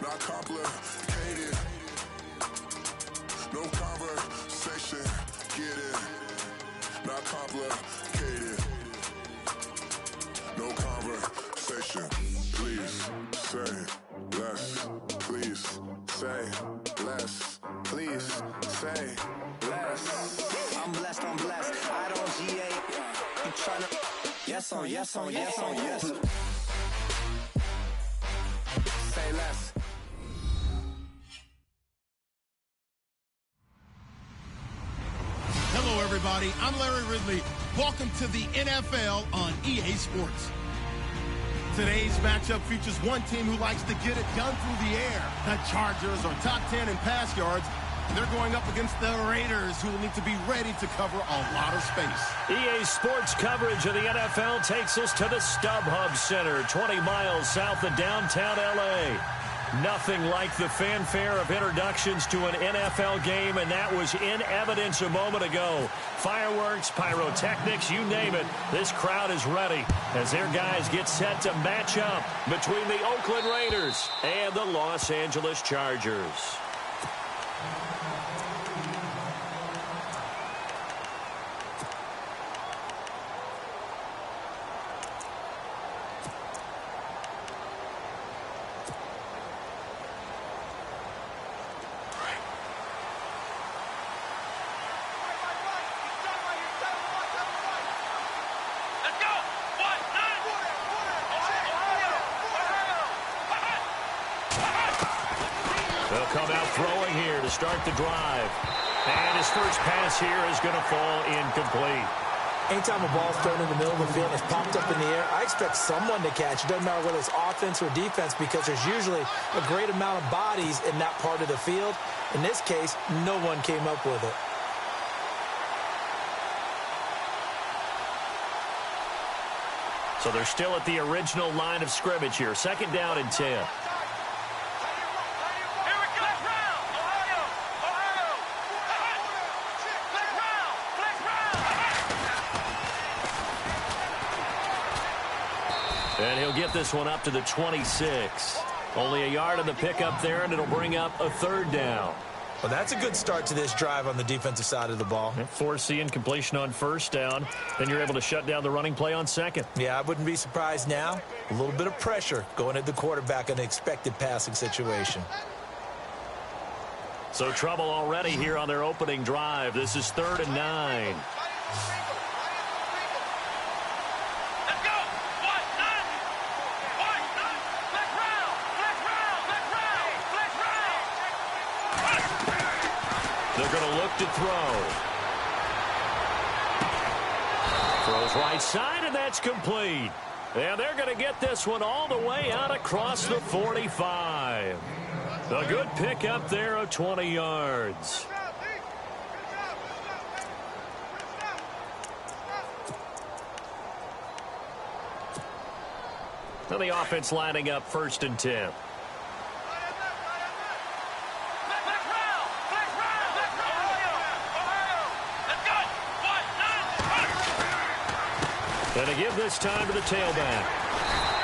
not complicated. No conversation, get it, not complicated. No conversation, please say less. Please say less. Please say less. I'm blessed, I don't GA. You tryna yes on yes on yes on yes. Say less. Hello, everybody. I'm Larry Ridley. Welcome to the NFL on EA Sports. Today's matchup features one team who likes to get it done through the air. The Chargers are top 10 in pass yards, and they're going up against the Raiders, who will need to be ready to cover a lot of space. EA Sports coverage of the NFL takes us to the StubHub Center, 20 miles south of downtown L.A. Nothing like the fanfare of introductions to an NFL game, and that was in evidence a moment ago. Fireworks, pyrotechnics, you name it. This crowd is ready as their guys get set to match up between the Oakland Raiders and the Los Angeles Chargers. They'll come out throwing here to start the drive. And his first pass here is going to fall incomplete. Anytime a ball's thrown in the middle of the field and it's popped up in the air, I expect someone to catch. It doesn't matter whether it's offense or defense, because there's usually a great amount of bodies in that part of the field. In this case, no one came up with it. So they're still at the original line of scrimmage here. Second down and 10. And he'll get this one up to the 26. Only a yard on the pickup there, and it'll bring up a third down. Well, that's a good start to this drive on the defensive side of the ball. Force the incompletion on first down. Then you're able to shut down the running play on second. Yeah, I wouldn't be surprised now. A little bit of pressure going at the quarterback in an expected passing situation. So trouble already here on their opening drive. This is 3rd and 9. They're going to look to throw. Throws right side, and that's complete. And they're going to get this one all the way out across the 45. A good pickup there of 20 yards. Now the offense lining up 1st and 10. And to give this time to the tailback.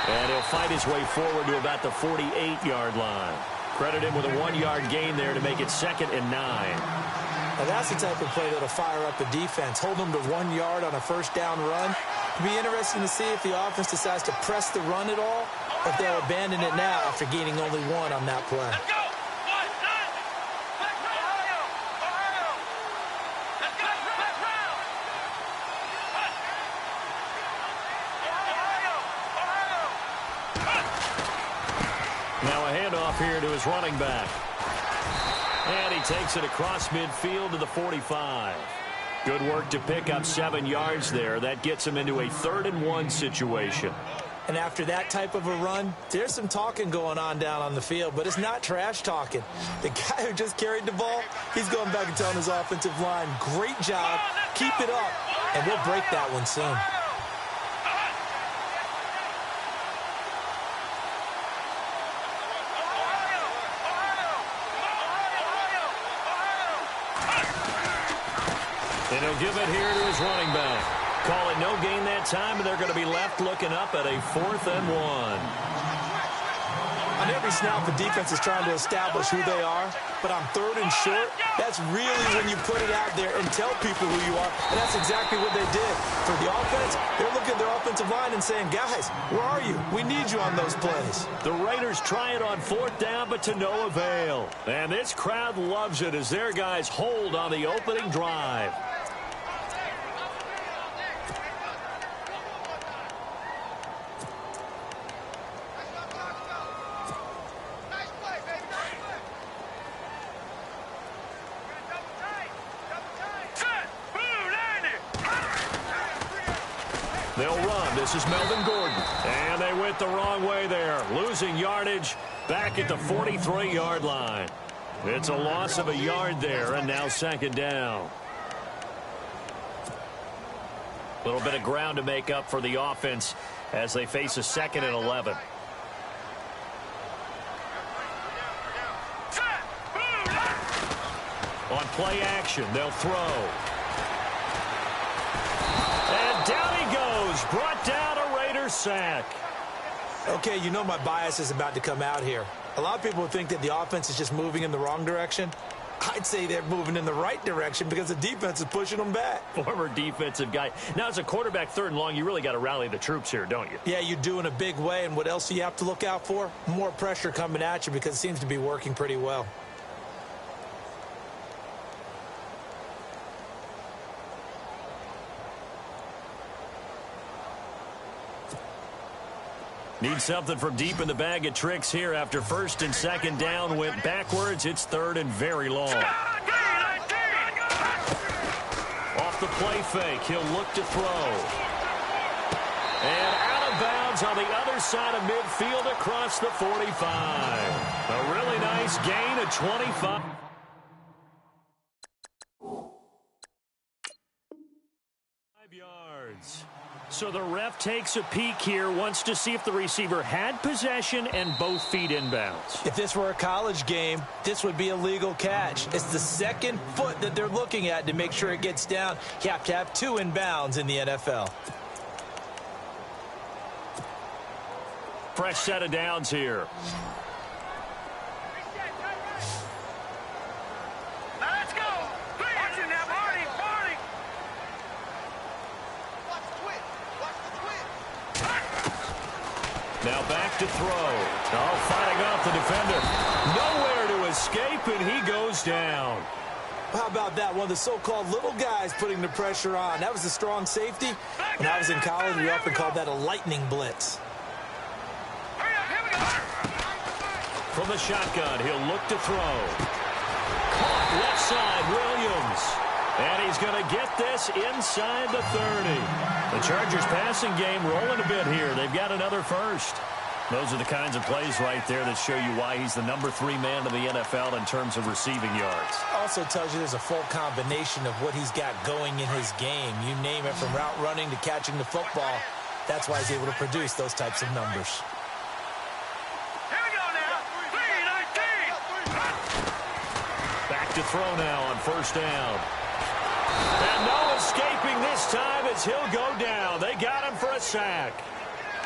And he'll fight his way forward to about the 48-yard line. Credit him with a 1-yard gain there to make it 2nd and 9. Now that's the type of play that'll fire up the defense. Hold them to 1 yard on a first down run. It'll be interesting to see if the offense decides to press the run at all, or if they'll abandon it now after gaining only 1 on that play. Now a handoff here to his running back. And he takes it across midfield to the 45. Good work to pick up 7 yards there. That gets him into a 3rd and 1 situation. And after that type of a run, there's some talking going on down on the field, but it's not trash talking. The guy who just carried the ball, he's going back and telling his offensive line, great job, keep it up, and we'll break that one soon. And he'll give it here to his running back. Call it no gain that time, and they're going to be left looking up at a 4th and 1. I On every snap, the defense is trying to establish who they are, but on 3rd and short, that's really when you put it out there and tell people who you are, and that's exactly what they did. For the offense, they're looking at their offensive line and saying, guys, where are you? We need you on those plays. The Raiders try it on 4th down, but to no avail. And this crowd loves it as their guys hold on the opening drive. They'll run. This is Melvin Gordon. And they went the wrong way there. Losing yardage back at the 43-yard line. It's a loss of a yard there, and now 2nd down. A little bit of ground to make up for the offense as they face a 2nd and 11. On play action, they'll throw. Down he goes, brought down a Raider sack. Okay, you know my bias is about to come out here. A lot of people think that the offense is just moving in the wrong direction. I'd say they're moving in the right direction because the defense is pushing them back. Former defensive guy. Now, as a quarterback 3rd and long, you really got to rally the troops here, don't you? Yeah, you do in a big way, and what else do you have to look out for? More pressure coming at you because it seems to be working pretty well. Need something from deep in the bag of tricks here after 1st and 2nd down went backwards. It's 3rd and very long. Off the play fake, he'll look to throw. And out of bounds on the other side of midfield across the 45. A really nice gain of 25. Yards. So the ref takes a peek here, wants to see if the receiver had possession and both feet inbounds. If this were a college game, this would be a legal catch. It's the 2nd foot that they're looking at to make sure it gets down. You have to have 2 inbounds in the NFL. Fresh set of downs here. Now back to throw. Oh, fighting off the defender. Nowhere to escape, and he goes down. How about that? One of the so-called little guys putting the pressure on. That was a strong safety. When I was in college, we often called that a lightning blitz. From the shotgun, he'll look to throw. Caught left side, Williams. And he's going to get this inside the 30. The Chargers passing game rolling a bit here. They've got another first. Those are the kinds of plays right there that show you why he's the number 3 man in the NFL in terms of receiving yards. Also tells you there's a full combination of what he's got going in his game. You name it, from route running to catching the football. That's why he's able to produce those types of numbers. Back to throw now on 1st down. And no escaping this time as he'll go down. They got him for a sack.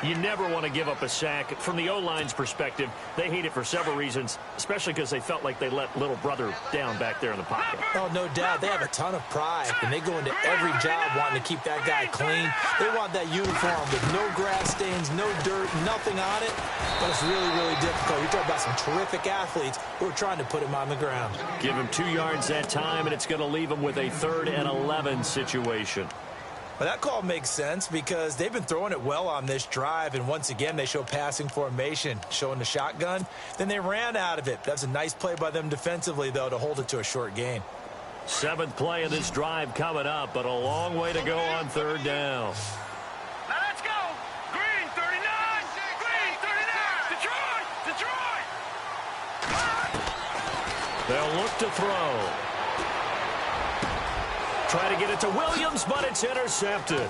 You never want to give up a sack. From the O-line's perspective, they hate it for several reasons, especially because they felt like they let little brother down back there in the pocket. Oh, no doubt. They have a ton of pride, and they go into every job wanting to keep that guy clean. They want that uniform with no grass stains, no dirt, nothing on it. But it's really, really difficult. You're talking about some terrific athletes who are trying to put him on the ground. Give him 2 yards that time, and it's going to leave him with a 3rd and 11 situation. Well, that call makes sense because they've been throwing it well on this drive, and once again, they show passing formation, showing the shotgun. Then they ran out of it. That's a nice play by them defensively, though, to hold it to a short gain. 7th play of this drive coming up, but a long way to go on 3rd down. Let's go! Green 39! Green 39! Detroit! Detroit! They'll look to throw. Try to get it to Williams, but it's intercepted.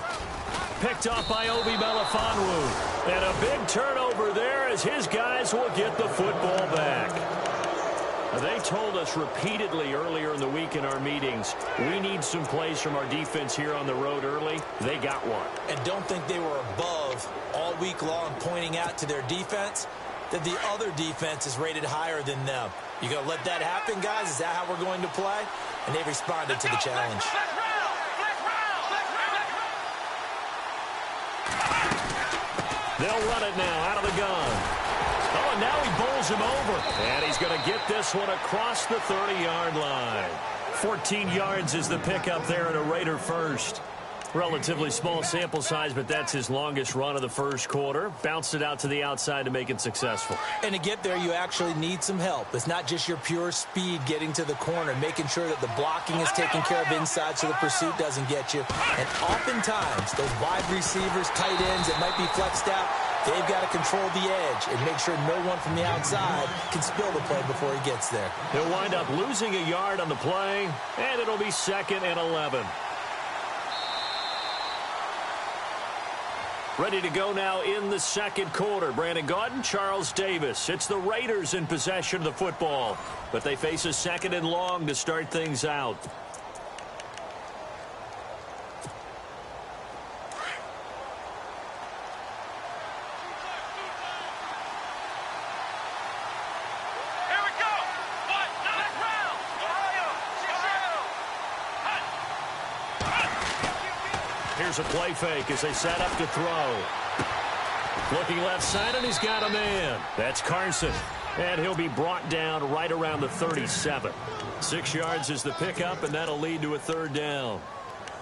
Picked off by Obi Melifonwu. And a big turnover there as his guys will get the football back. They told us repeatedly earlier in the week in our meetings, we need some plays from our defense here on the road early. They got one. And don't think they were above all week long pointing out to their defense. that the other defense is rated higher than them. You going to let that happen, guys? Is that how we're going to play? And they responded to the challenge. They'll run it now out of the gun. Oh, and now he bowls him over. And he's going to get this one across the 30-yard line. 14 yards is the pickup there at a Raider first. Relatively small sample size, but that's his longest run of the first quarter. Bounced it out to the outside to make it successful. And to get there, you actually need some help. It's not just your pure speed getting to the corner, making sure that the blocking is taken care of inside so the pursuit doesn't get you. And oftentimes, those wide receivers, tight ends that might be flexed out, they've got to control the edge and make sure no one from the outside can spill the play before he gets there. He'll wind up losing a yard on the play, and it'll be 2nd and 11. Ready to go now in the second quarter. Brandon Gaudin, Charles Davis. It's the Raiders in possession of the football, but they face a 2nd and long to start things out. Here's a play fake as they set up to throw. Looking left side, and he's got a man. That's Carson. And he'll be brought down right around the 37. 6 yards is the pickup, and that'll lead to a 3rd down.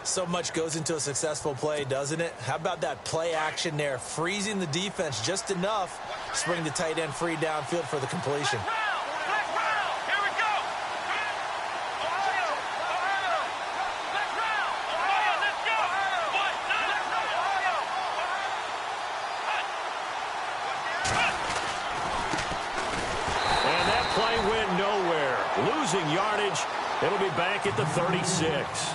So much goes into a successful play, doesn't it? How about that play action there? Freezing the defense just enough to bring the tight end free downfield for the completion. Yardage. It'll be back at the 36.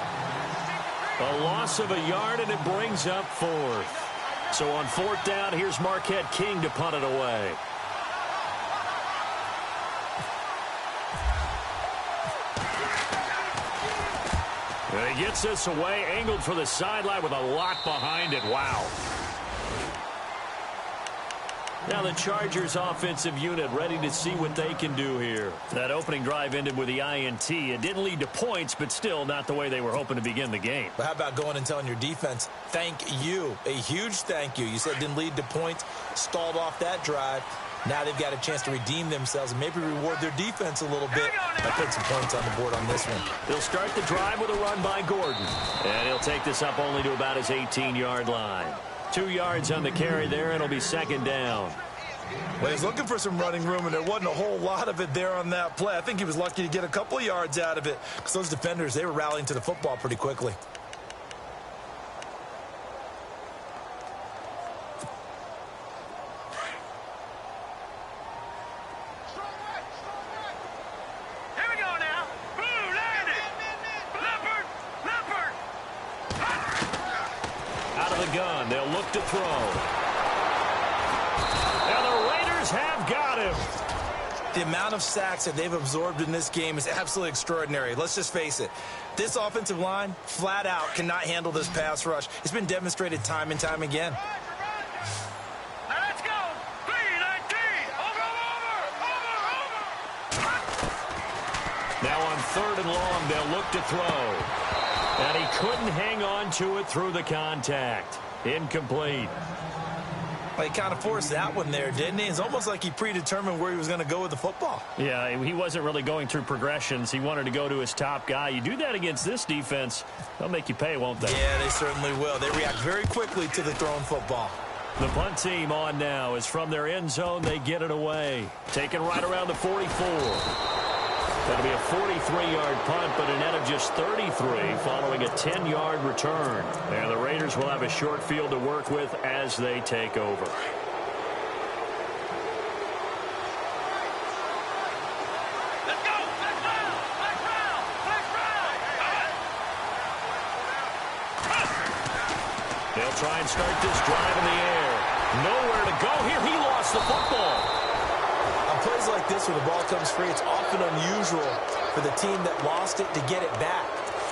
A loss of a yard, and it brings up 4th. So on 4th down, here's Marquette King to punt it away. And he gets this away, angled for the sideline with a lot behind it. Wow. Now the Chargers offensive unit ready to see what they can do here. That opening drive ended with the INT. It didn't lead to points, but still not the way they were hoping to begin the game. But how about going and telling your defense, thank you, a huge thank you. You said it didn't lead to points, stalled off that drive. Now they've got a chance to redeem themselves and maybe reward their defense a little bit by putting some points on the board on this one. They'll start the drive with a run by Gordon. And he'll take this up only to about his 18-yard line. 2 yards on the carry there, and it'll be 2nd down. Well, he's looking for some running room, and there wasn't a whole lot of it there on that play. I think he was lucky to get a couple of yards out of it because those defenders, they were rallying to the football pretty quickly. Here we go now. Boom, landed. Leopard. Out of the gun, they'll look to throw. Have got him. The amount of sacks that they've absorbed in this game is absolutely extraordinary. Let's just face it. This offensive line, flat out, cannot handle this pass rush. It's been demonstrated time and time again. Now let's go. 3-19. Over. Now on 3rd and long, they'll look to throw. And he couldn't hang on to it through the contact. Incomplete. Well, he kind of forced that one there, didn't he? It's almost like he predetermined where he was going to go with the football. Yeah, he wasn't really going through progressions. He wanted to go to his top guy. You do that against this defense, they'll make you pay, won't they? Yeah, they certainly will. They react very quickly to the thrown football. The punt team on now is from their end zone. They get it away. Taken right around the 44. That'll be a 43-yard punt, but a net of just 33 following a 10-yard return. And the Raiders will have a short field to work with as they take over. Let's go. Let's round. They'll try and start this drive in the air. Nowhere to go here. He lost the football. On plays like this where the ball comes free, it's often unusual for the team that lost it to get it back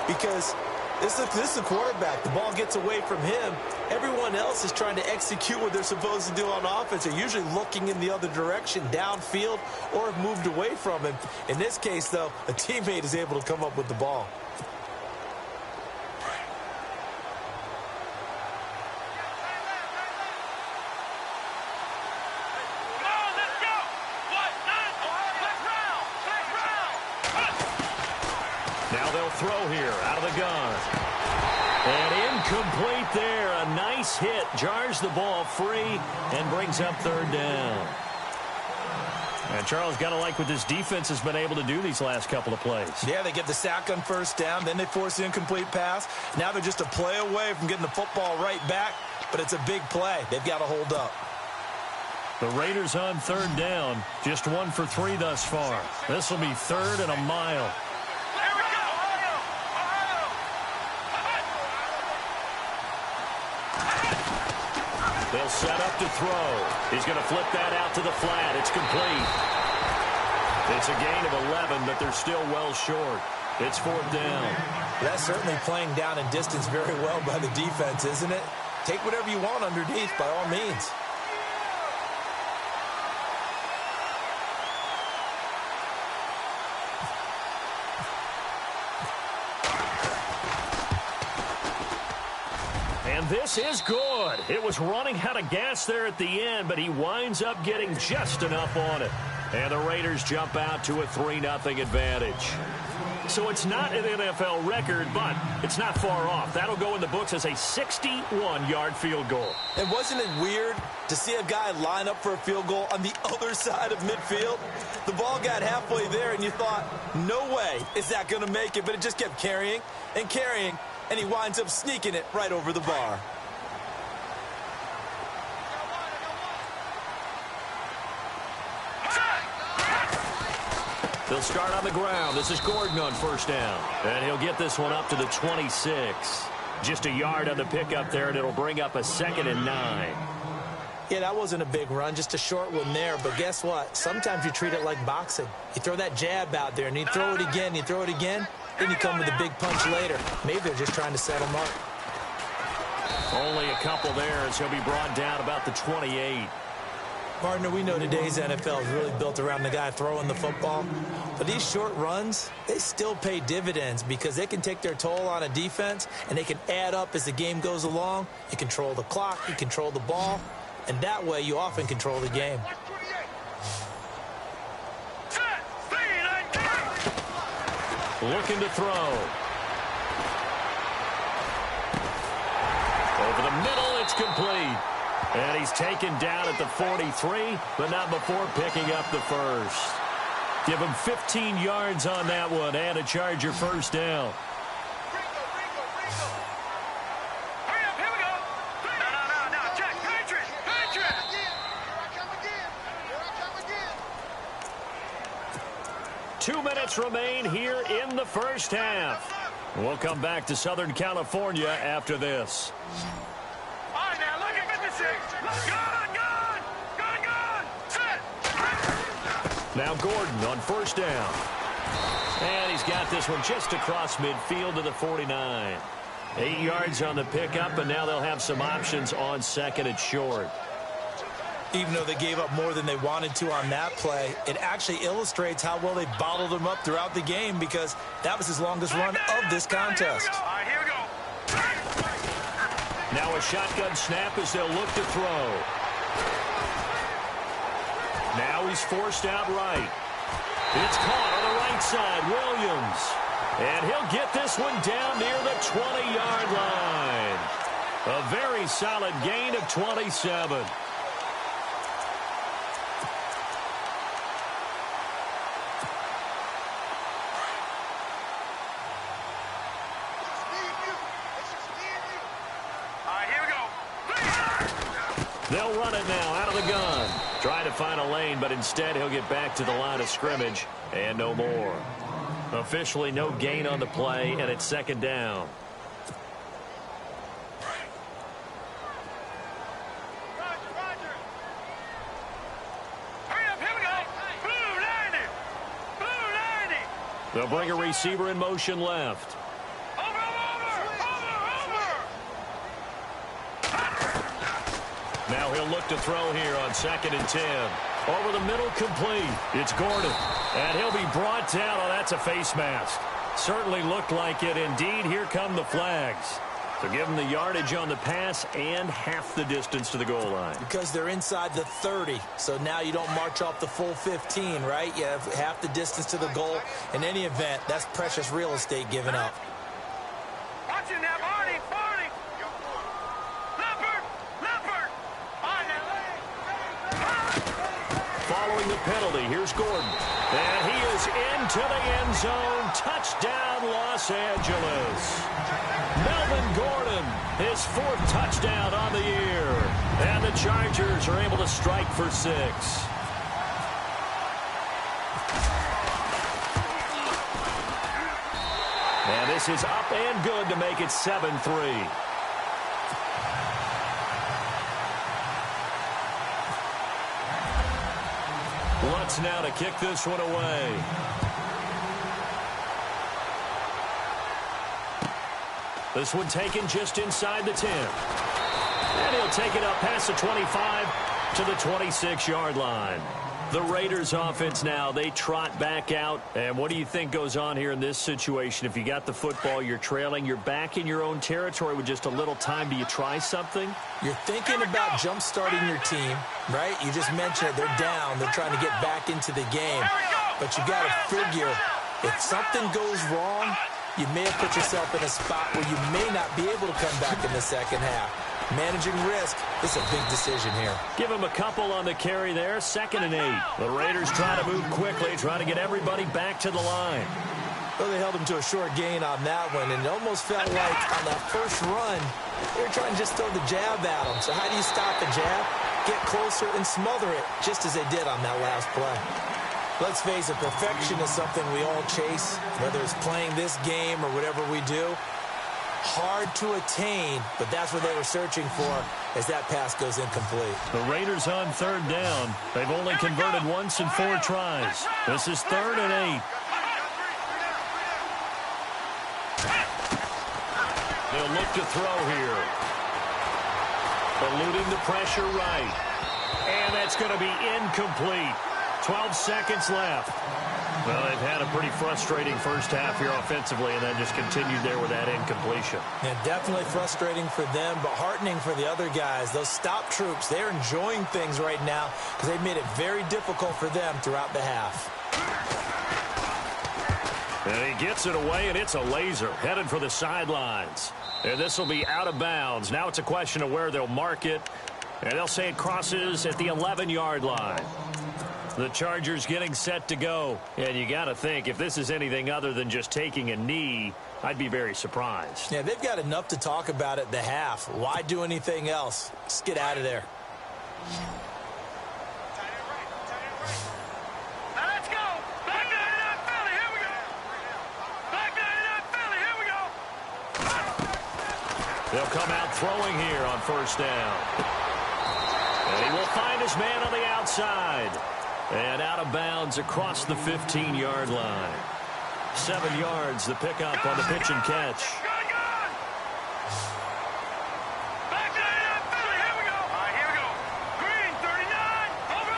because This is the quarterback. The ball gets away from him. Everyone else is trying to execute what they're supposed to do on offense. They're usually looking in the other direction, downfield, or have moved away from him. In this case, though, a teammate is able to come up with the ball. Now they'll throw here out of the gun. And incomplete there. A nice hit. Jars the ball free and brings up third down. And Charles, got to like what this defense has been able to do these last couple of plays. Yeah, they get the sack on first down. Then they force the incomplete pass. Now they're just a play away from getting the football right back. But it's a big play. They've got to hold up. The Raiders on third down. Just 1 for 3 thus far. This will be third and a mile. They'll set up to throw. He's going to flip that out to the flat. It's complete. It's a gain of 11, but they're still well short. It's fourth down. That's certainly playing down in distance very well by the defense, isn't it? Take whatever you want underneath, by all means. And this is good. It was running out of gas there at the end, but he winds up getting just enough on it. And the Raiders jump out to a 3-0 advantage. So it's not an NFL record, but it's not far off. That'll go in the books as a 61-yard field goal. And wasn't it weird to see a guy line up for a field goal on the other side of midfield? The ball got halfway there, and you thought, no way is that going to make it, but it just kept carrying and carrying, and he winds up sneaking it right over the bar. They'll start on the ground. This is Gordon on first down. And he'll get this one up to the 26. Just a yard on the pickup there, and it'll bring up a 2nd and 9. Yeah, that wasn't a big run, just a short one there. But guess what? Sometimes you treat it like boxing. You throw that jab out there, and you throw it again, you throw it again, then you come with a big punch later. Maybe they're just trying to settle him up. Only a couple there, as he'll be brought down about the 28. Partner, we know today's NFL is really built around the guy throwing the football. But these short runs, they still pay dividends because they can take their toll on a defense, and they can add up as the game goes along. You control the clock, you control the ball, and that way you often control the game. Looking to throw. Over the middle, it's complete. And he's taken down at the 43, but not before picking up the first. Give him 15 yards on that one and a Charger first down. Hurry up, here we go. No, Jack, Patriot. Here I come again. 2 minutes remain here in the first half. We'll come back to Southern California after this. All right, now, look at 56. Gun. Set. Now Gordon on first down. And he's got this one just across midfield to the 49. 8 yards on the pickup, and now they'll have some options on second and short. Even though they gave up more than they wanted to on that play, it actually illustrates how well they bottled him up throughout the game because that was his longest run of this contest. All right, here we go. Now a shotgun snap as they'll look to throw. Now he's forced out right. It's caught on the right side, Williams. And he'll get this one down near the 20-yard line. A very solid gain of 27. They'll run it now out of the gun. Trying to find a lane, but instead he'll get back to the line of scrimmage and no more. Officially no gain on the play, and it's second down. Hurry up, here we go. Blue 90. They'll bring a receiver in motion left. Over. Now he'll look to throw here on 2nd and 10. Over the middle, complete. It's Gordon. And he'll be brought down. Oh, that's a face mask. Certainly looked like it. Indeed, here come the flags. So give them the yardage on the pass and half the distance to the goal line. Because they're inside the 30, so now you don't march off the full 15, right? You have half the distance to the goal. In any event, that's precious real estate given up. Watch it now, Barney, Barney. Leopard. Following the penalty, here's Gordon. And he is into the end zone. Touchdown, Los Angeles. Melvin Gordon, his 4th touchdown on the year. And the Chargers are able to strike for 6. And this is up and good to make it 7-3. Lutz now to kick this one away. This one taken just inside the 10. And he'll take it up past the 25 to the 26-yard line. The Raiders offense now, they trot back out. And what do you think goes on here in this situation? If you got the football, you're trailing, you're back in your own territory with just a little time. Do you try something? You're thinking about jump-starting your team, right? You just mentioned it. They're down. They're trying to get back into the game. But you got to figure, if something goes wrong, you may have put yourself in a spot where you may not be able to come back in the second half. Managing risk is a big decision here. Give him a couple on the carry there. 2nd and 8. The Raiders try to move quickly, try to get everybody back to the line. Well, they held him to a short gain on that one, and it almost felt like on that first run, they were trying to just throw the jab at him. So how do you stop the jab? Get closer and smother it, just as they did on that last play. Let's face it, perfection is something we all chase, whether it's playing this game or whatever we do. Hard to attain, but that's what they were searching for as that pass goes incomplete. The Raiders on 3rd down. They've only converted once in 4 tries. This is 3rd and 8. They'll look to throw here. Eluding the pressure right. And that's going to be incomplete. 12 seconds left. Well, they've had a pretty frustrating first half here offensively, and then just continued there with that incompletion. Yeah, definitely frustrating for them, but heartening for the other guys. Those stop troops, they're enjoying things right now because they've made it very difficult for them throughout the half. And he gets it away, and it's a laser headed for the sidelines. And this will be out of bounds. Now it's a question of where they'll mark it, and they'll say it crosses at the 11-yard line. The Chargers getting set to go. And you got to think, if this is anything other than just taking a knee, I'd be very surprised. Yeah, they've got enough to talk about at the half. Why do anything else? Just get out of there. Now let's go. Back 99 Philly. Here we go. Back 99 Philly. Here we go. They'll come out throwing here on 1st down. And he will find his man on the outside. And out of bounds across the 15-yard line. 7 yards, the pickup on the pitch and catch. Good. Back 99 Philly. Here we go. All right, here we go. Green, 39. Over.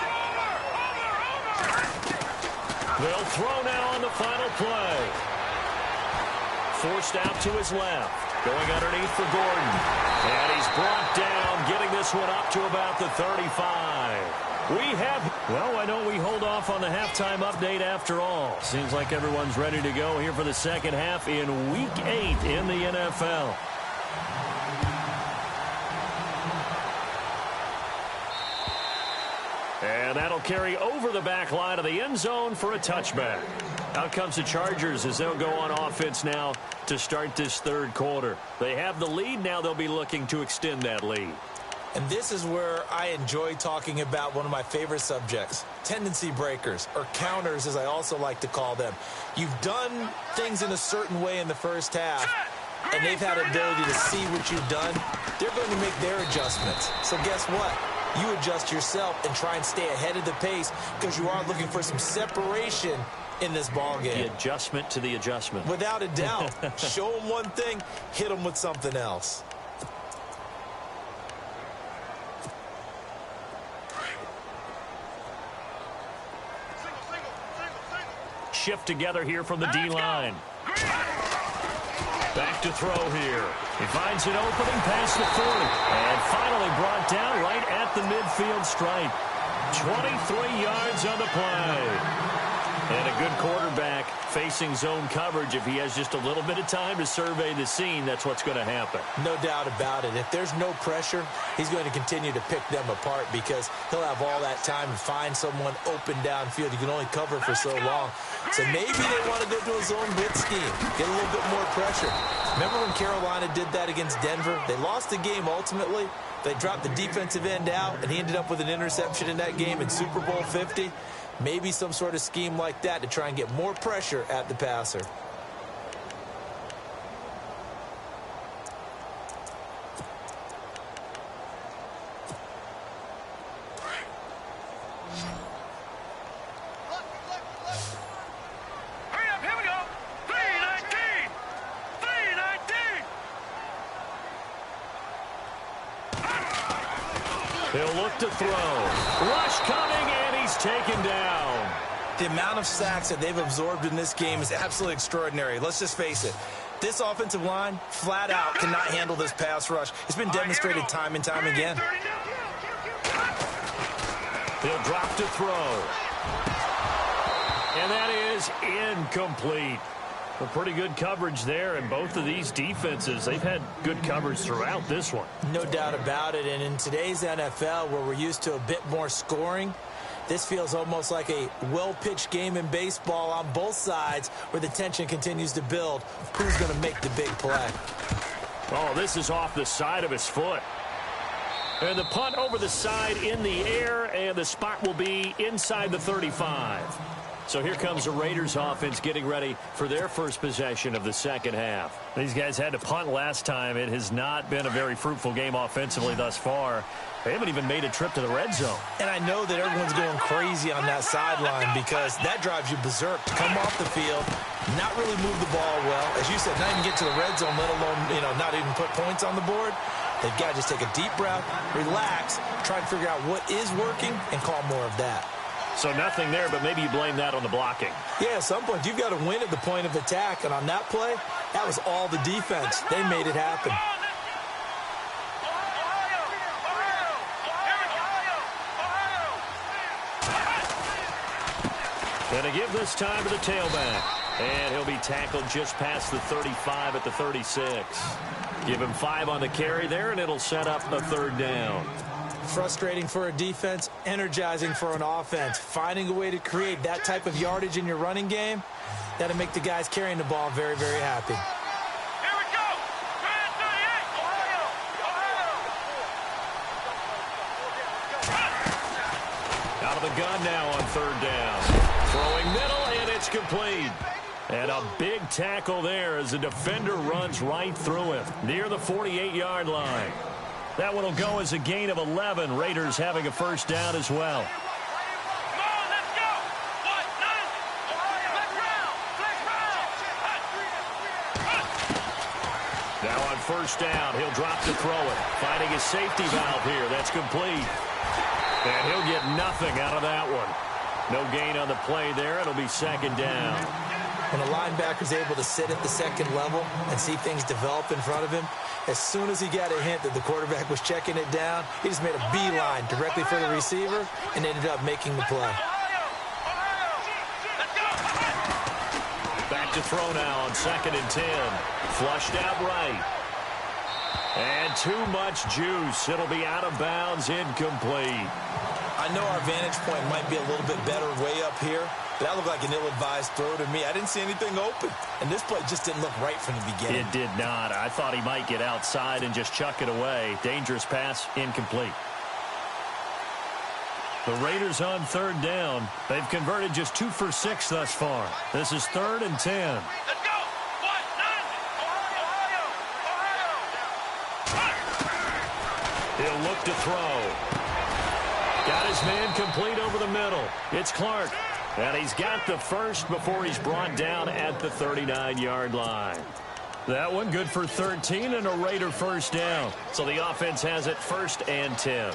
They'll throw now on the final play. Forced out to his left. Going underneath for Gordon. And he's brought down, getting this one up to about the 35. Well, why don't we hold off on the halftime update after all? Seems like everyone's ready to go here for the second half in Week 8 in the NFL. And that'll carry over the back line of the end zone for a touchback. Out comes the Chargers as they'll go on offense now to start this 3rd quarter. They have the lead. Now they'll be looking to extend that lead. And this is where I enjoy talking about one of my favorite subjects, tendency breakers, or counters as I also like to call them. You've done things in a certain way in the first half, and they've had ability to see what you've done. They're going to make their adjustments. So guess what? You adjust yourself and try and stay ahead of the pace because you are looking for some separation in this ball game. The adjustment to the adjustment. Without a doubt. Show them one thing, hit them with something else. shift together here from the D-line. Back to throw here. He finds an opening past the 40. And finally brought down right at the midfield stripe. 23 yards on the play. And a good quarterback facing zone coverage. If he has just a little bit of time to survey the scene, that's what's going to happen. No doubt about it. If there's no pressure, he's going to continue to pick them apart because he'll have all that time to find someone open downfield. You can only cover for so long. So maybe they want to go to a zone blitz scheme, get a little bit more pressure. Remember when Carolina did that against Denver? They lost the game ultimately. They dropped the defensive end out, and he ended up with an interception in that game in Super Bowl 50. Maybe some sort of scheme like that to try and get more pressure at the passer. Hurry up, here we go. 319. 319. He'll look to throw. Rush coming, and he's taken down. The amount of sacks that they've absorbed in this game is absolutely extraordinary. Let's just face it. This offensive line, flat out, cannot handle this pass rush. It's been demonstrated time and time again. He'll drop to throw. And that is incomplete. A pretty good coverage there, and both of these defenses, they've had good coverage throughout this one. No doubt about it, and in today's NFL, where we're used to a bit more scoring, this feels almost like a well-pitched game in baseball on both sides where the tension continues to build. Who's going to make the big play? Oh, this is off the side of his foot. And the punt over the side in the air, and the spot will be inside the 35. So here comes the Raiders offense getting ready for their first possession of the second half. These guys had to punt last time. It has not been a very fruitful game offensively thus far. They haven't even made a trip to the red zone. And I know that everyone's going crazy on that sideline because that drives you berserk to come off the field, not really move the ball well. As you said, not even get to the red zone, let alone, not even put points on the board. They've got to just take a deep breath, relax, try to figure out what is working, and call more of that. So nothing there, but maybe you blame that on the blocking. Yeah, at some point, you've got to win at the point of attack. And on that play, that was all the defense. They made it happen. Going to give this time to the tailback. And he'll be tackled just past the 35 at the 36. Give him 5 on the carry there, and it'll set up a third down. Frustrating for a defense, energizing for an offense. Finding a way to create that type of yardage in your running game, that'll make the guys carrying the ball very, very happy. Here we go. 38. Out of the gun now on third down. Throwing middle, and it's complete. And a big tackle there as the defender runs right through him near the 48-yard line. That one will go as a gain of 11. Raiders having a first down as well. Come on, let's go. 1-9. Now on first down, he'll drop to throw it. Finding his safety valve here. That's complete. And he'll get nothing out of that one. No gain on the play there. It'll be second down. When a linebacker's able to sit at the second level and see things develop in front of him, as soon as he got a hint that the quarterback was checking it down, he just made a beeline directly for the receiver and ended up making the play. Back to throw now on 2nd and 10. Flushed out right. And too much juice. It'll be out of bounds, incomplete. I know our vantage point might be a little bit better way up here, but that looked like an ill-advised throw to me. I didn't see anything open, and this play just didn't look right from the beginning. It did not. I thought he might get outside and just chuck it away. Dangerous pass, incomplete. The Raiders on third down. They've converted just 2 for 6 thus far. This is 3rd and 10. Let's go. 1-9. He'll look to throw. Got his man complete over the middle. It's Clark. And he's got the first before he's brought down at the 39-yard line. That one good for 13 and a Raider first down. So the offense has it 1st and 10.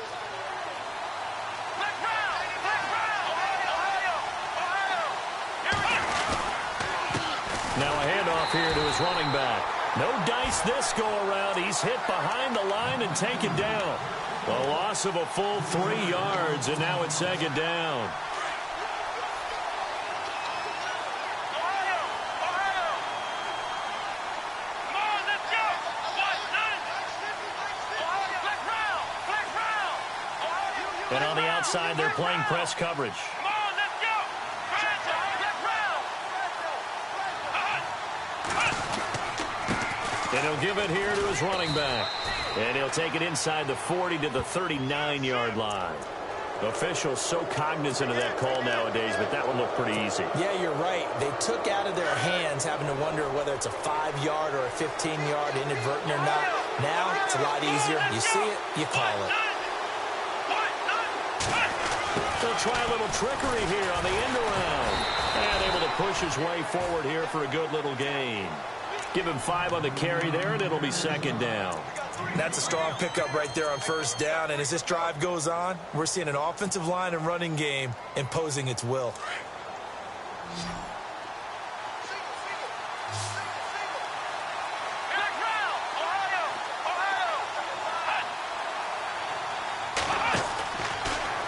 Now a handoff here to his running back. No dice this go-around. He's hit behind the line and taken down. A loss of a full 3 yards, and now it's second down. And on the outside, they're playing press coverage. And he'll give it here to his running back. And he'll take it inside the 40 to the 39-yard line. Officials so cognizant of that call nowadays, but that one looked pretty easy. Yeah, you're right. They took out of their hands having to wonder whether it's a 5-yard or a 15-yard inadvertent or not. Now, it's a lot easier. You see it, you call it. They'll try a little trickery here on the end around. And able to push his way forward here for a good little gain. Give him 5 on the carry there, and it'll be second down. That's a strong pickup right there on first down. And as this drive goes on, we're seeing an offensive line and running game imposing its will.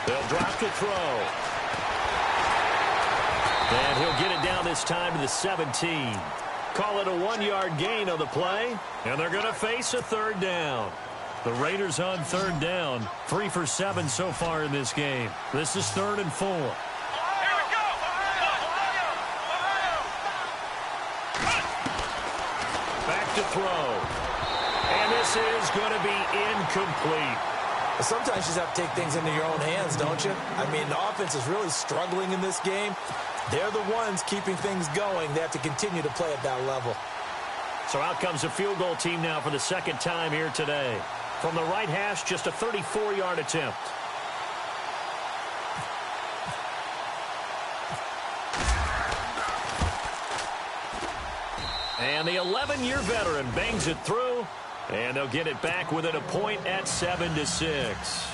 They'll drop to throw. And he'll get it down this time to the 17. Call it a 1-yard gain on the play, and they're going to face a third down. The Raiders on third down, 3 for 7 so far in this game. This is 3rd and 4. Back to throw. And this is going to be incomplete. Sometimes you just have to take things into your own hands, don't you? I mean, the offense is really struggling in this game. They're the ones keeping things going. They have to continue to play at that level. So out comes a field goal team now for the second time here today. From the right hash, just a 34-yard attempt. And the 11-year veteran bangs it through. And they'll get it back within a point at 7-6.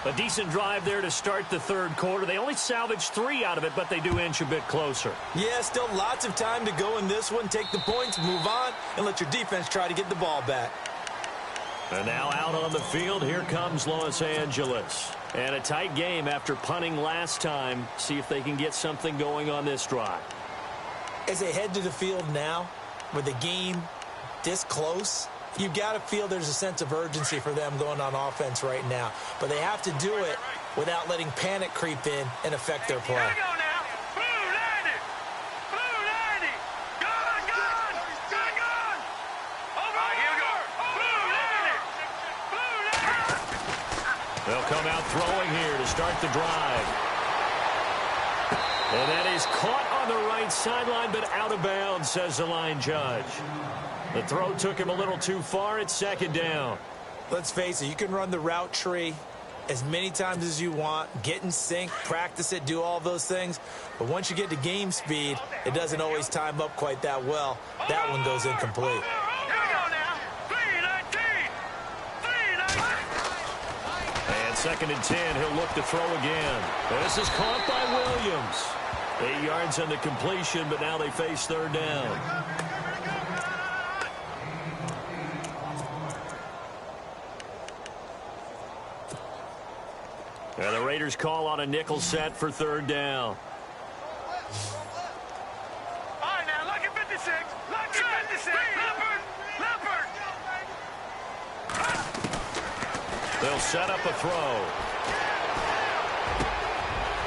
A decent drive there to start the third quarter. They only salvaged 3 out of it, but they do inch a bit closer. Yeah, still lots of time to go in this one. Take the points, move on, and let your defense try to get the ball back. And now out on the field, here comes Los Angeles. And a tight game after punting last time. See if they can get something going on this drive. As they head to the field now, with the game this close, you've got to feel there's a sense of urgency for them going on offense right now. But they have to do it without letting panic creep in and affect their play. They'll come out throwing here to start the drive. And that is caught on the right sideline, but out of bounds, says the line judge. The throw took him a little too far. It's second down. Let's face it, you can run the route tree as many times as you want, get in sync, practice it, do all those things. But once you get to game speed, it doesn't always time up quite that well. That one goes incomplete. And 2nd and 10, he'll look to throw again. This is caught by Williams. 8 yards on the completion, but now they face third down. And the Raiders call on a nickel set for third down. All right, now, look at 56. Look at 56. Leopard. They'll set up a throw.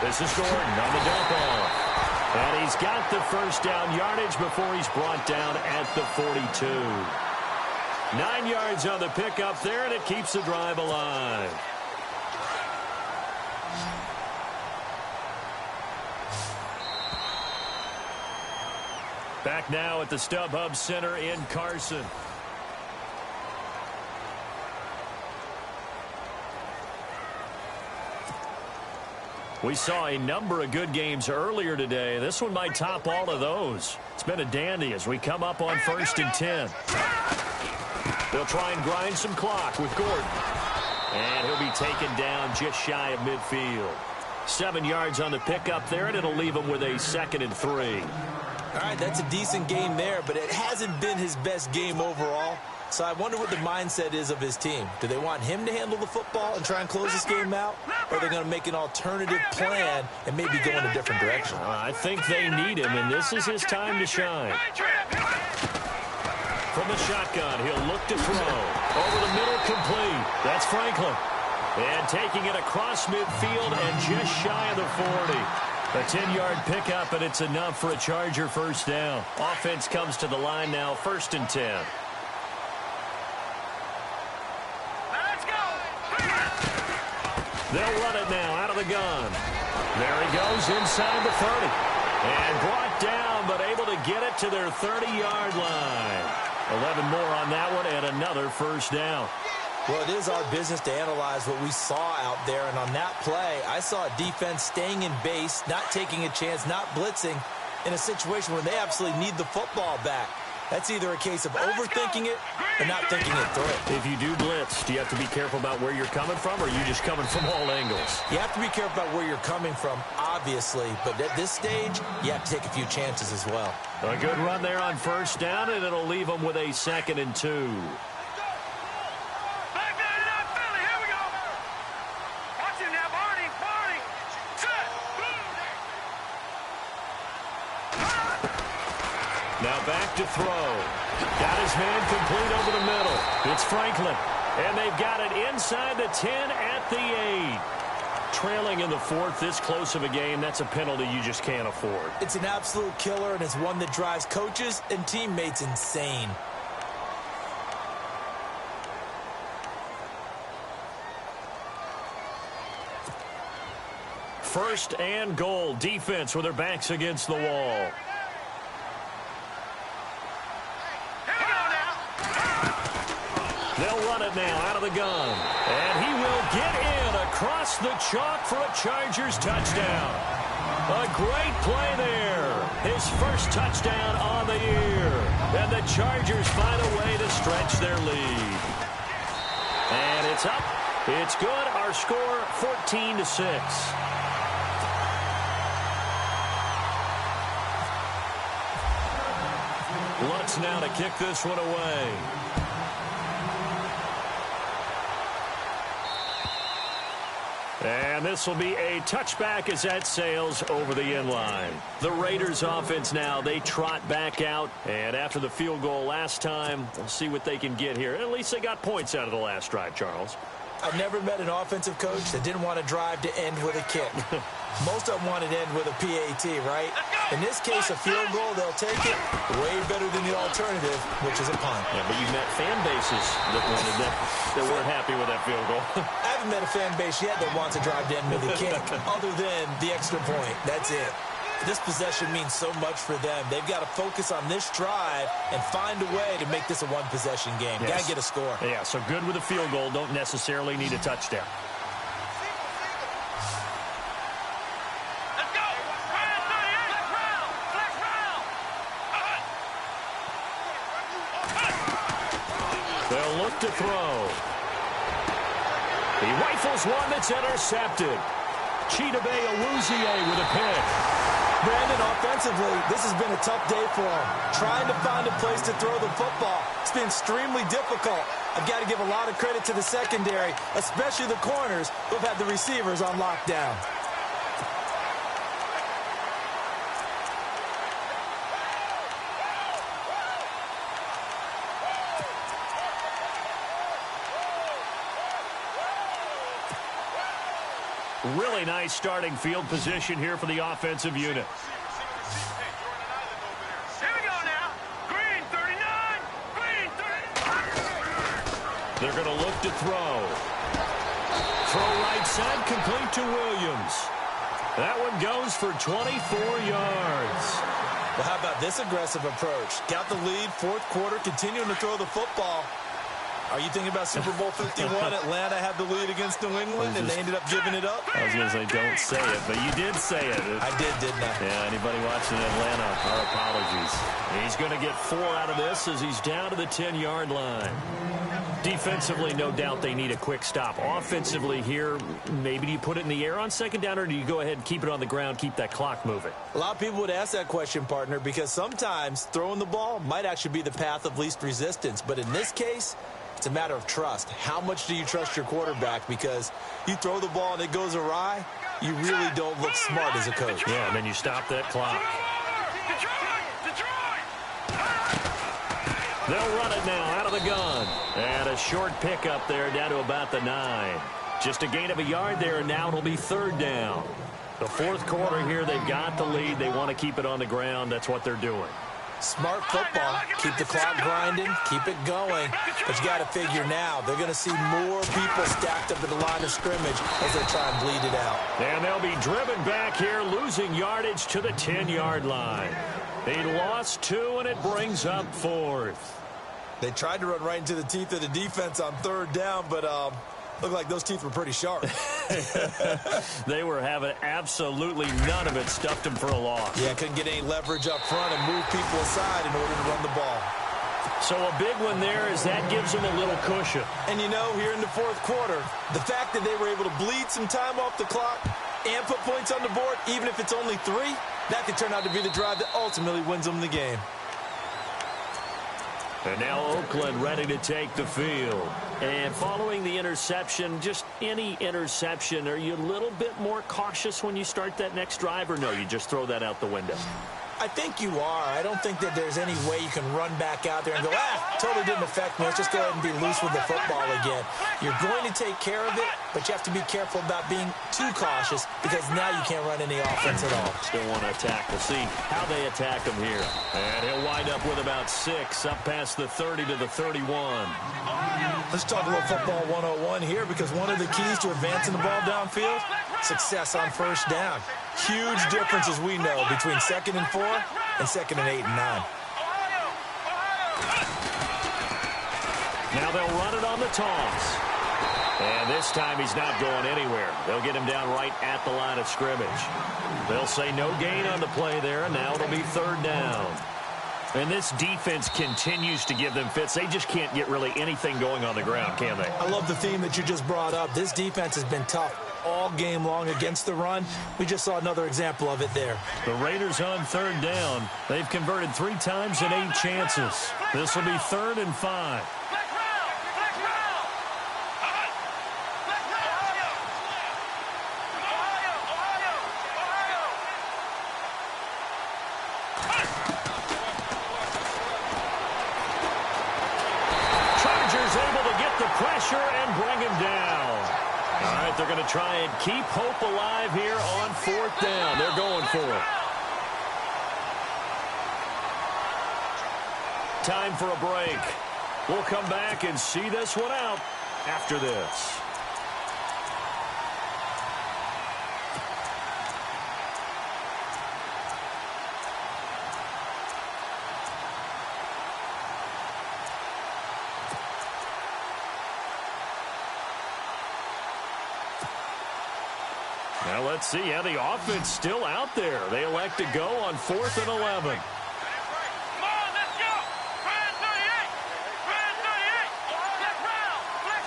This is Gordon on the dump off. And he's got the first down yardage before he's brought down at the 42. 9 yards on the pickup there, and it keeps the drive alive. Back now at the StubHub Center in Carson. We saw a number of good games earlier today. This one might top all of those. It's been a dandy as we come up on 1st and 10. They'll try and grind some clock with Gordon. And he'll be taken down just shy of midfield. 7 yards on the pickup there, and it'll leave him with a 2nd and 3. All right, that's a decent game there, but it hasn't been his best game overall. So I wonder what the mindset is of his team. Do they want him to handle the football and try and close this game out? Or are they going to make an alternative plan and maybe go in a different direction? I think they need him, and this is his time to shine. From the shotgun, he'll look to throw. Over the middle, complete. That's Franklin. And taking it across midfield and just shy of the 40. A 10-yard pickup, and it's enough for a Charger first down. Offense comes to the line now, 1st and 10. Let's go. They'll run it now out of the gun. There he goes inside the 30. And brought down, but able to get it to their 30-yard line. 11 more on that one, and another first down. Well, it is our business to analyze what we saw out there, and on that play, I saw a defense staying in base, not taking a chance, not blitzing, in a situation where they absolutely need the football back. That's either a case of overthinking it or not thinking it through. If you do blitz, do you have to be careful about where you're coming from, or are you just coming from all angles? You have to be careful about where you're coming from, obviously, but at this stage, you have to take a few chances as well. A good run there on first down, and it'll leave them with a 2nd and 2. Now back to throw. Got his man complete over the middle. It's Franklin. And they've got it inside the 10 at the 8. Trailing in the 4th, this close of a game, that's a penalty you just can't afford. It's an absolute killer, and it's one that drives coaches and teammates insane. First and goal. Defense with their backs against the wall. They'll run it now out of the gun. And he will get in across the chalk for a Chargers touchdown. A great play there. His first touchdown on the year. And the Chargers find a way to stretch their lead. And it's up. It's good. Our score, 14-6. Lutz now to kick this one away. And this will be a touchback as that sails over the end line. The Raiders offense now, they trot back out. And after the field goal last time, we'll see what they can get here. At least they got points out of the last drive, Charles. I've never met an offensive coach that didn't want to drive to end with a kick. Most of them want to end with a PAT, right? In this case, a field goal, they'll take it way better than the alternative, which is a punt. Yeah, but you've met fan bases that wanted that weren't happy with that field goal. I haven't met a fan base yet that wants to drive to end with a kick, other than the extra point. That's it. This possession means so much for them. They've got to focus on this drive and find a way to make this a one-possession game. Yes. Got to get a score. Yeah, so good with a field goal. Don't necessarily need a touchdown. Let's go. Flex round. They'll look to throw. He rifles one that's intercepted. Chidobe Awuzie with a pick. Brandon, offensively, this has been a tough day for him. Trying to find a place to throw the football. It's been extremely difficult. I've got to give a lot of credit to the secondary, especially the corners who have had the receivers on lockdown. Really nice starting field position here for the offensive unit. Here we go now. Green 39. Green 39. They're going to look to throw. Throw right side, complete to Williams. That one goes for 24 yards. Well, how about this aggressive approach? Got the lead, 4th quarter, continuing to throw the football. Are you thinking about Super Bowl 51? Atlanta had the lead against New England, and they ended up giving it up? I was going to say, don't say it, but you did say it. I did, didn't I? Yeah, anybody watching Atlanta, our apologies. He's going to get 4 out of this as he's down to the 10-yard line. Defensively, no doubt they need a quick stop. Offensively here, maybe do you put it in the air on second down, or do you go ahead and keep it on the ground, keep that clock moving? A lot of people would ask that question, partner, because sometimes throwing the ball might actually be the path of least resistance. But in this case, it's a matter of trust. How much do you trust your quarterback? Because you throw the ball and it goes awry, you really don't look smart as a coach. Yeah, and then you stop that clock. They'll run it now out of the gun. And a short pickup there down to about the 9. Just a gain of a yard there, and now it'll be 3rd down. The 4th quarter here, they've got the lead. They want to keep it on the ground. That's what they're doing. Smart football. Keep the clock grinding. Keep it going. But you got to figure now, they're going to see more people stacked up at the line of scrimmage as they try and bleed it out. And they'll be driven back here, losing yardage to the 10-yard line. They lost 2, and it brings up 4th. They tried to run right into the teeth of the defense on 3rd down, but looked like those teeth were pretty sharp. They were having absolutely none of it, stuffed them for a loss. Yeah, couldn't get any leverage up front and move people aside in order to run the ball. So a big one there is that gives them a little cushion. And you know, here in the 4th quarter, the fact that they were able to bleed some time off the clock and put points on the board, even if it's only 3, that could turn out to be the drive that ultimately wins them the game. And now Oakland ready to take the field. And following the interception, just any interception, are you a little bit more cautious when you start that next drive, or no, you just throw that out the window? I think you are. I don't think that there's any way you can run back out there and go, totally didn't affect me. Let's just go ahead and be loose with the football again. You're going to take care of it, but you have to be careful about being too cautious because now you can't run any offense at all. Still want to attack. We'll see how they attack him here. And he'll wind up with about 6 up past the 30 to the 31. Let's talk a little football 101 here because one of the keys to advancing the ball downfield, success on 1st down. Huge difference, as we know, between 2nd and 4 and 2nd and 8 and 9. Now they'll run it on the toss. And this time he's not going anywhere. They'll get him down right at the line of scrimmage. They'll say no gain on the play there, and now it'll be 3rd down. And this defense continues to give them fits. They just can't get really anything going on the ground, can they? I love the theme that you just brought up. This defense has been tough all game long against the run. We just saw another example of it there. The Raiders on 3rd down. They've converted 3 times in 8 chances. This will be 3rd and 5. Pressure and bring him down. All right, they're going to try and keep hope alive here on 4th down. They're going for it. Time for a break. We'll come back and see this one out after this. Now let's see how the offense still out there. They elect to go on 4th and 11.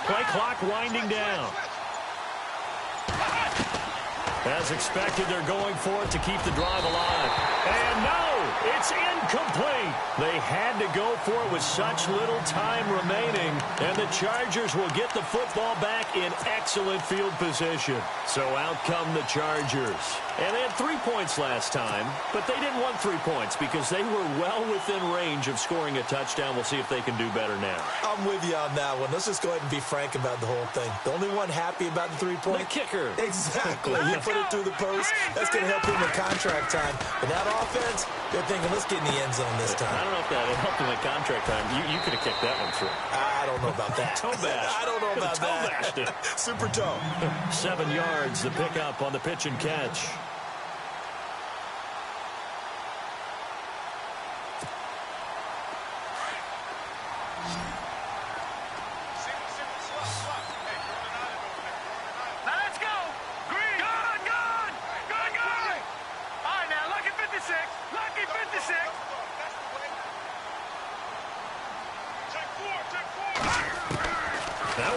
Play clock winding down. As expected, they're going for it to keep the drive alive. And no, it's incomplete. They had to go for it with such little time remaining. And the Chargers will get the football back in excellent field position. So out come the Chargers. And they had 3 points last time, but they didn't want 3 points because they were well within range of scoring a touchdown. We'll see if they can do better now. I'm with you on that one. Let's just go ahead and be frank about the whole thing. The only one happy about the 3-point. The kicker. Exactly. You put it through the post. That's going to help him in contract time. But that offense, they're thinking, let's get in the end zone this time. I don't know if that helped him in contract time. You could have kicked that one through. I don't know about that. Toe bash. I don't know about toe that. Bashed it. Super toe. 7 yards, the pickup on the pitch and catch.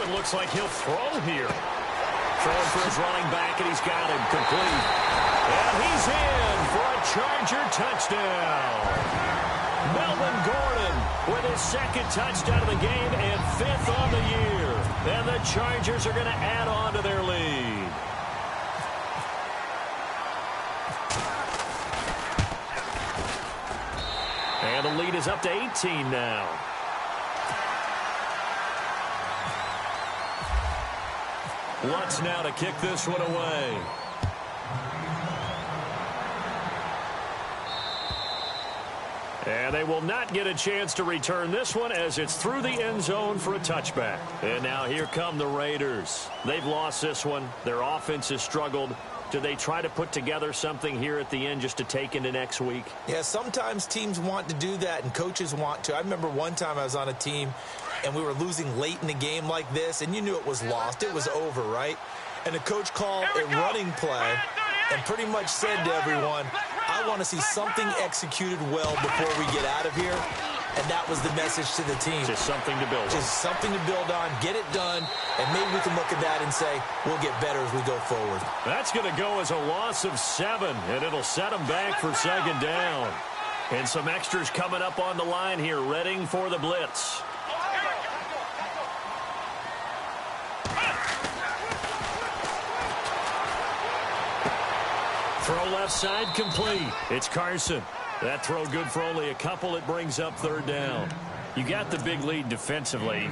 it looks like he'll throw here. Throwing for his running back, and he's got him complete. And he's in for a Charger touchdown. Melvin Gordon with his second touchdown of the game and 5th on the year. And the Chargers are going to add on to their lead. And the lead is up to 18 now. Lutz now to kick this one away. And they will not get a chance to return this one as it's through the end zone for a touchback. And now here come the Raiders. They've lost this one. Their offense has struggled. Do they try to put together something here at the end just to take into next week? Yeah, sometimes teams want to do that and coaches want to. I remember one time I was on a team and we were losing late in the game like this, and you knew it was lost. It was over, right? And the coach called a running play and pretty much said to everyone, I want to see something executed well before we get out of here. And that was the message to the team. Just something to build on. Just something to build on, get it done, and maybe we can look at that and say, we'll get better as we go forward. That's going to go as a loss of 7, and it'll set them back for second down. And some extras coming up on the line here, readying for the blitz. Throw left side complete. It's Carson. That throw good for only a couple. It brings up 3rd down. You got the big lead defensively.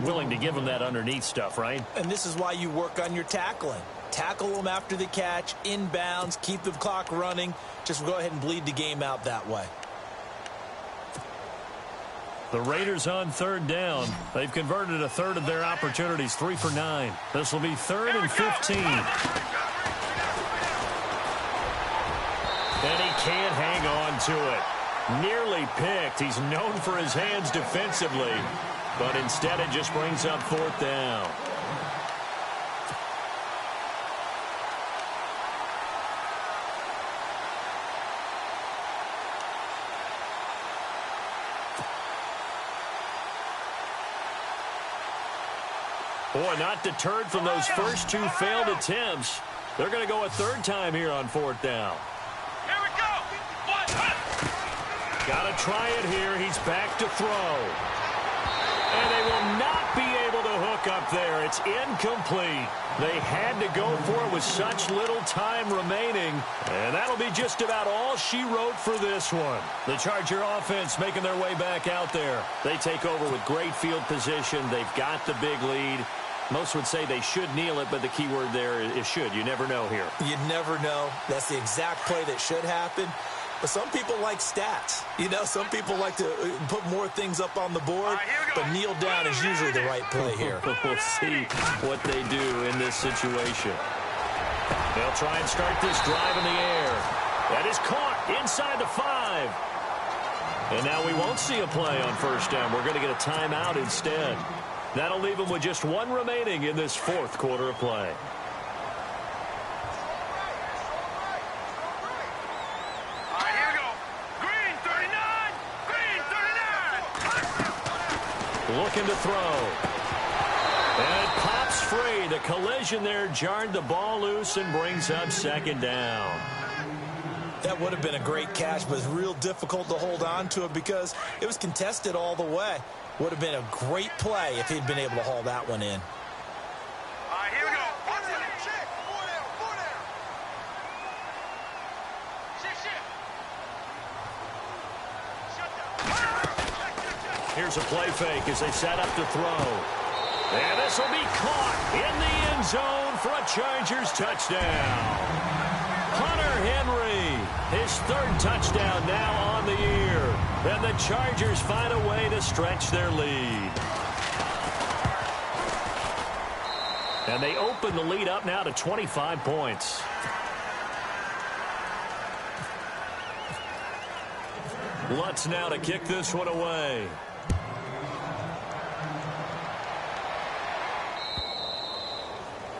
Willing to give them that underneath stuff, right? And this is why you work on your tackling. Tackle them after the catch, inbounds, keep the clock running. Just go ahead and bleed the game out that way. The Raiders on 3rd down. They've converted a third of their opportunities, 3 for 9. This will be 3rd and 15. And he can't hang on to it. Nearly picked. He's known for his hands defensively, but instead it just brings up 4th down. Boy, not deterred from those first 2 failed attempts. They're going to go a 3rd time here on 4th down. Here we go. Got to try it here. He's back to throw. And they will not be able to hook up there. It's incomplete. They had to go for it with such little time remaining. And that'll be just about all she wrote for this one. The Charger offense making their way back out there. They take over with great field position. They've got the big lead. Most would say they should kneel it, but the key word there is should. You never know here. You never know. That's the exact play that should happen. But some people like stats. You know, some people like to put more things up on the board, but kneel down is usually the right play here. We'll see what they do in this situation. They'll try and start this drive in the air. That is caught inside the 5. And now we won't see a play on 1st down. We're going to get a timeout instead. That'll leave them with just 1 remaining in this 4th quarter of play. All right, here we go. Green 39. Green 39. Looking to throw. And it pops free. The collision there jarred the ball loose and brings up 2nd down. That would have been a great catch, but it's real difficult to hold on to it because it was contested all the way. Would have been a great play if he'd been able to haul that one in. All right, here we go. Check. 4 down. 4 down. Shut down. Here's a play fake as they set up to throw. And this will be caught in the end zone for a Chargers touchdown. Hunter Henry, his 3rd touchdown now on the year. And the Chargers find a way to stretch their lead. And they open the lead up now to 25 points. Lutz now to kick this one away.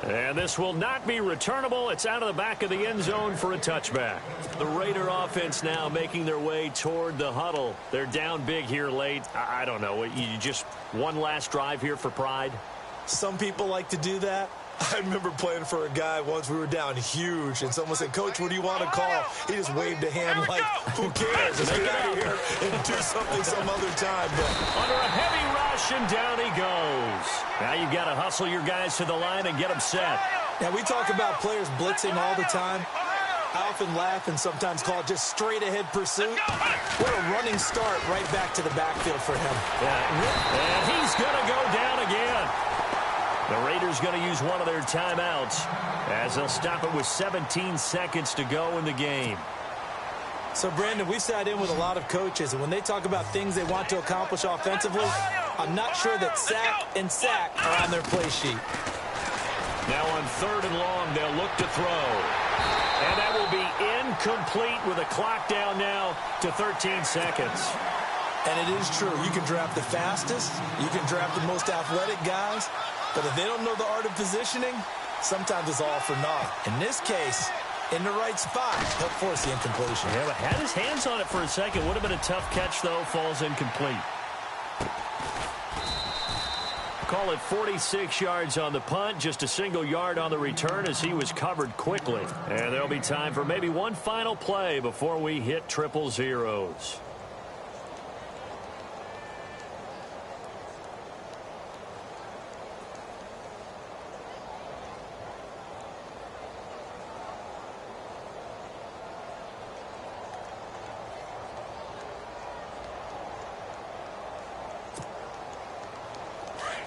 And this will not be returnable. It's out of the back of the end zone for a touchback. The Raider offense now making their way toward the huddle. They're down big here late. I don't know. You just one last drive here for pride? Some people like to do that. I remember playing for a guy once. We were down huge, and someone said, "Coach, what do you want to call?" He just waved a hand like, "Who cares? Let's get out of here and do something some other time." But under a heavy rush, and down he goes. Now you've got to hustle your guys to the line and get them set. Now, we talk about players blitzing all the time. I often laugh and sometimes call it just straight-ahead pursuit. What a running start right back to the backfield for him. Yeah. And he's going to go down again. The Raiders going to use one of their timeouts as they'll stop it with 17 seconds to go in the game. So, Brandon, we sat in with a lot of coaches, and when they talk about things they want to accomplish offensively, I'm not sure that sack and sack are on their play sheet. Now on 3rd and long, they'll look to throw. And that will be incomplete with a clock down now to 13 seconds. And it is true. You can draft the fastest. You can draft the most athletic guys. But if they don't know the art of positioning, sometimes it's all for naught. In this case, in the right spot, he'll force the incompletion. Yeah, but had his hands on it for a second. Would have been a tough catch, though. Falls incomplete. Call it 46 yards on the punt, just a single yard on the return as he was covered quickly. And there'll be time for maybe one final play before we hit 000.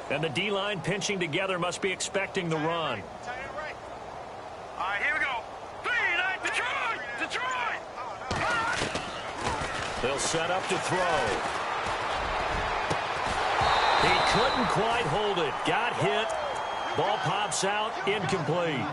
And the D-line pinching together must be expecting the run. All right, here we go. Detroit! They'll set up to throw. He couldn't quite hold it. Got hit. Ball pops out. Incomplete.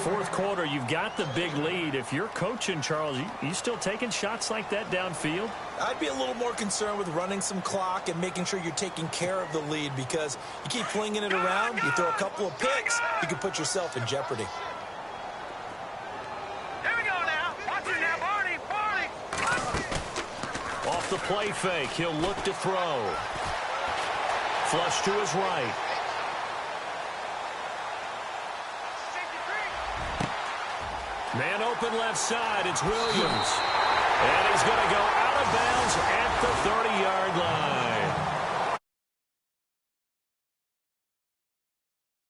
4th quarter, you've got the big lead. If you're coaching, Charles, you still taking shots like that downfield? I'd be a little more concerned with running some clock and making sure you're taking care of the lead, because you keep flinging it around, you throw a couple of picks, you can put yourself in jeopardy. Here we go now. Watch it now, Barney. Off the play fake, he'll look to throw. Flush to his right. Man open left side, it's Williams. And he's going to go out of bounds at the 30-yard line.